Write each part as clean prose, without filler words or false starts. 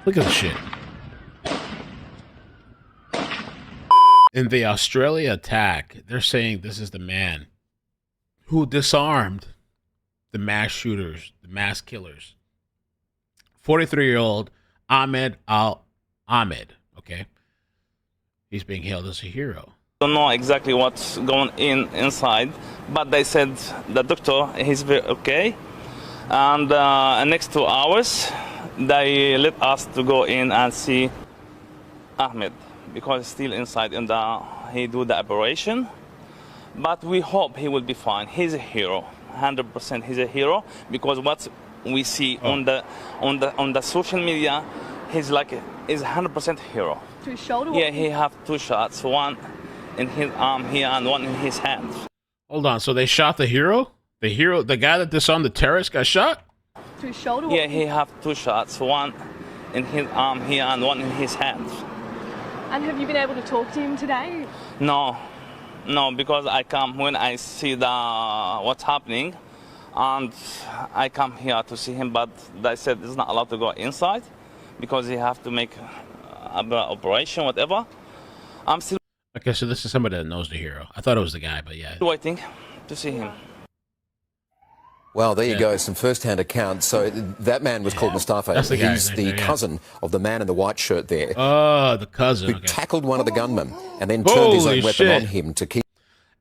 Look at the shit. In the Australia attack, they're saying this is the man who disarmed the mass shooters, the mass killers. 43-year-old Ahmed Al-Ahmed, okay? He's being hailed as a hero. Don't know exactly what's going inside, but they said the doctor, he's very okay. And next 2 hours, they let us to go in and see Ahmed, because he's still inside and he do the operation. But we hope he will be fine. He's a hero, 100%. He's a hero, because what we see on the social media, he's 100% hero. To his shoulder? Yeah, he have 2 shots, one in his arm here and one in his hand. Hold on, so they shot the hero? The guy that disarmed the terrorist got shot? To his shoulder? Yeah, he have 2 shots, one in his arm here and one in his hand. And have you been able to talk to him today? No, because I come when I see what's happening, and I come here to see him, but they said he's not allowed to go inside because he have to make an operation, whatever. I'm still Okay, so this is somebody that knows the hero. I thought it was the guy, but yeah. waiting to see him. Well, there you go, some first-hand accounts. So that man was called Mustafa. That's the guy, He's the cousin of the man in the white shirt there. Oh, the cousin. Who tackled one of the gunmen and then turned his own weapon on him to keep...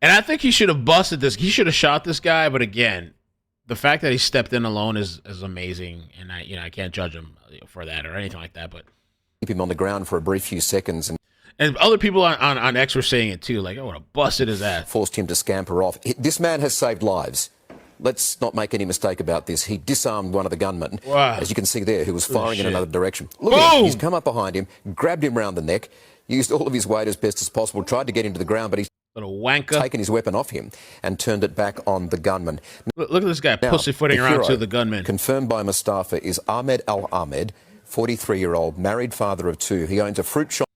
And I think he should have busted this. He should have shot this guy, but again, the fact that he stepped in alone is amazing, and I can't judge him for that or anything like that, but... Keep him on the ground for a brief few seconds. And other people on X were saying it too, like, I would have busted his ass. Forced him to scamper off. This man has saved lives. Let's not make any mistake about this. He disarmed one of the gunmen, as you can see there, who was firing in another direction. Look at him. He's come up behind him, grabbed him round the neck, used all of his weight as best as possible, tried to get him to the ground, but he's taken his weapon off him and turned it back on the gunman. Look at this guy pussyfooting around to the gunman. Confirmed by Mustafa is Ahmed Al-Ahmed, 43-year-old, married father of 2. He owns a fruit shop.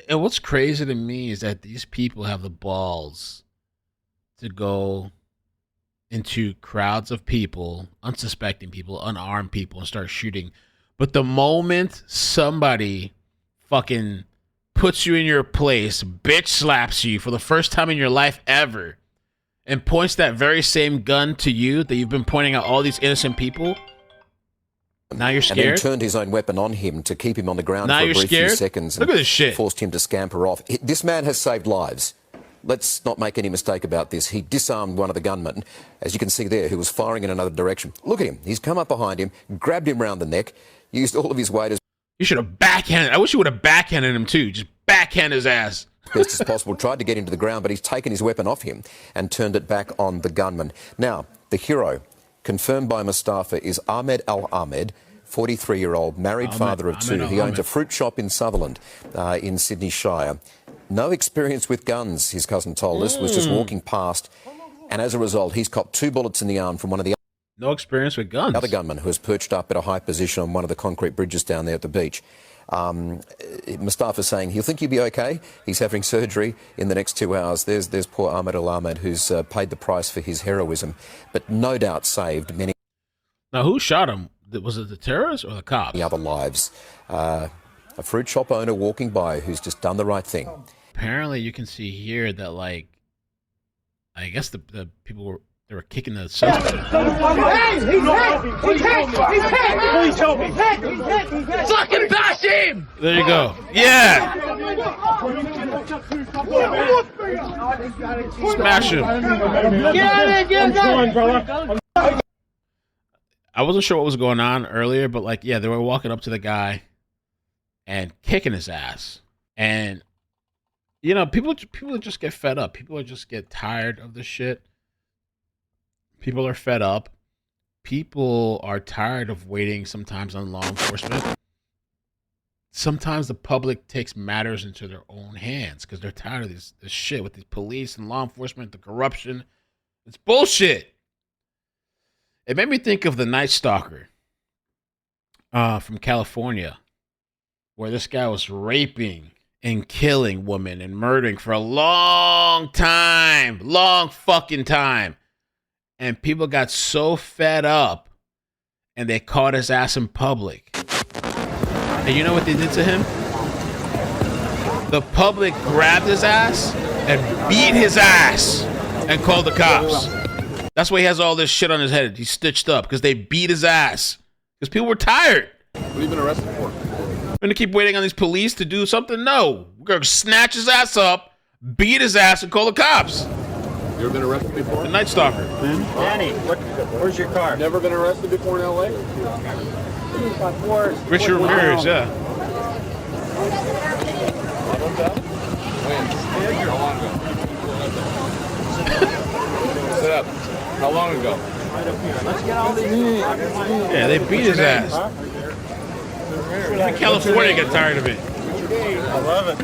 And what's crazy to me is that these people have the balls to go into crowds of people, unsuspecting people, unarmed people, and start shooting. But the moment somebody fucking puts you in your place, bitch slaps you for the first time in your life ever, and points that very same gun to you that you've been pointing at all these innocent people, now you're scared? And then turned his own weapon on him to keep him on the ground now for a you're brief scared? few seconds. Look at this shit. Forced him to scamper off. This man has saved lives. Let's not make any mistake about this. He disarmed one of the gunmen, as you can see there, who was firing in another direction. Look at him. He's come up behind him, grabbed him round the neck, used all of his weight as... You should have backhanded. I wish you would have backhanded him too. Just backhand his ass. Best as possible, tried to get him to the ground, but he's taken his weapon off him and turned it back on the gunman. Now, the hero, confirmed by Mustafa, is Ahmed Al-Ahmed, 43-year-old, married father of 2. He owns a fruit shop in Sutherland, in Sydney Shire. No experience with guns, his cousin told us, was just walking past, and as a result, he's copped 2 bullets in the arm from one of the... No experience with guns. Other gunman who was perched up at a high position on one of the concrete bridges down there at the beach. Mustafa's saying he'll think he'll be okay. He's having surgery in the next 2 hours. There's poor Ahmed Al-Ahmed, who's paid the price for his heroism, but no doubt saved many... Now, who shot him? Was it the terrorists or the cops? ...other lives. A fruit shop owner walking by who's just done the right thing. Apparently, you can see here that, like, I guess the people were kicking the suspect. He's hit! Please help me! Fucking bash him! There you go. Yeah! Smash him. I wasn't sure what was going on earlier, but, like, yeah, they were walking up to the guy and kicking his ass. And, you know, people just get fed up. People just get tired of this shit. People are fed up. People are tired of waiting sometimes on law enforcement. Sometimes the public takes matters into their own hands because they're tired of this shit with the police and law enforcement, the corruption. It's bullshit. It made me think of the Night Stalker from California, where this guy was raping and killing women and murdering for a long fucking time. And people got so fed up and they caught his ass in public. And you know what they did to him? The public grabbed his ass and beat his ass and called the cops. That's why he has all this shit on his head. He's stitched up because they beat his ass. Because people were tired. What have you been arrested for? We're gonna keep waiting on these police to do something? No. We're gonna snatch his ass up, beat his ass, and call the cops. You ever been arrested before? The Night Stalker. Danny, where's your car? Never been arrested before in LA? Richard Ramirez, yeah. When? How long ago? Sit up. How long ago? Yeah, they beat his ass. Even California got tired of it. I love it.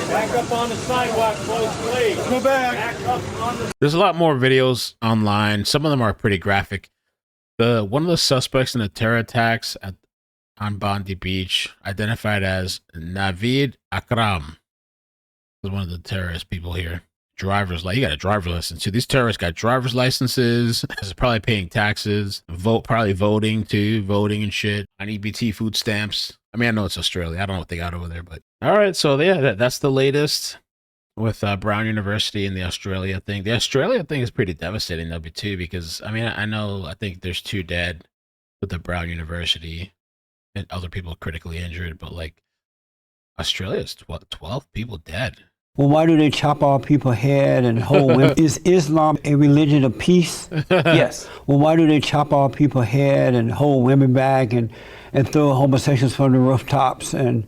Back up on the sidewalk, close, please. Go back. There's a lot more videos online. Some of them are pretty graphic. One of the suspects in the terror attacks on Bondi Beach, identified as Navid Akram, was one of the terrorist people here. You got a driver's license too. These terrorists got driver's licenses. Probably paying taxes. Probably voting and shit on EBT food stamps. I mean, I know it's Australia. I don't know what they got over there, but all right. So yeah, that's the latest with Brown University and the Australia thing. The Australia thing is pretty devastating though, too, because I mean, I think there's 2 dead with the Brown University and other people critically injured, but like Australia's 12 people dead. Well, why do they chop off people's head and hold women? Is Islam a religion of peace? Yes. Well, why do they chop off people's head and hold women back and throw homosexuals from the rooftops and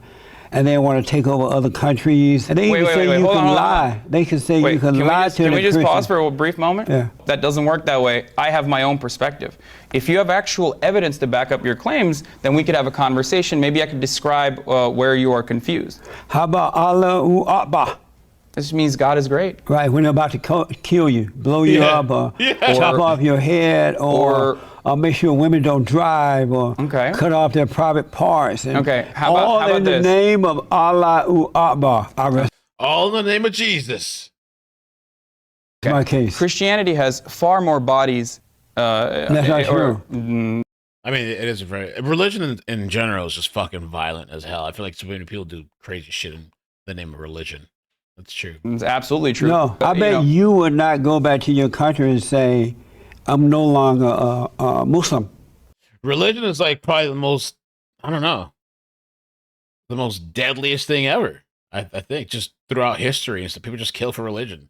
they want to take over other countries? And they even say you can lie. They can say you can lie to the Can we just Christian. pause for a brief moment? Yeah. That doesn't work that way. I have my own perspective. If you have actual evidence to back up your claims, then we could have a conversation. Maybe I could describe where you are confused. How about Allahu Akbar? This means God is great. Right, when they're about to kill you, blow you up, or chop off your head, or make sure women don't drive, or cut off their private parts. And how about in the name of Allahu Akbar. All in the name of Jesus. My case. Christianity has far more bodies. That's not true. I mean, it is religion in general is just fucking violent as hell. I feel like so many people do crazy shit in the name of religion. That's true. It's absolutely true. No, I bet you would not go back to your country and say, I'm no longer a Muslim. Religion is like probably the most, I don't know, the most deadliest thing ever. I think just throughout history and stuff, people just kill for religion.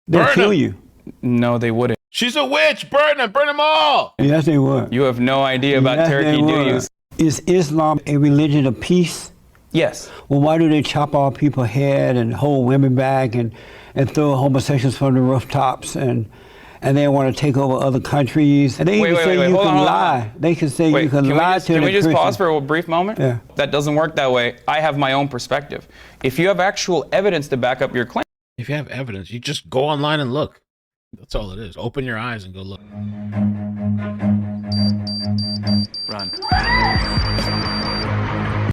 They'll kill you. No, they wouldn't. She's a witch. Burn them all. Yes, they would. You have no idea about Turkey, do you? Is Islam a religion of peace? Yes. Well, why do they chop off people's head and hold women back and throw homosexuals from the rooftops and they want to take over other countries? And they even say you can lie. They can say you can lie to the Christian. Can we just pause for a brief moment? Yeah. That doesn't work that way. I have my own perspective. If you have actual evidence to back up your claim. If you have evidence, you just go online and look. That's all it is. Open your eyes and go look. Run.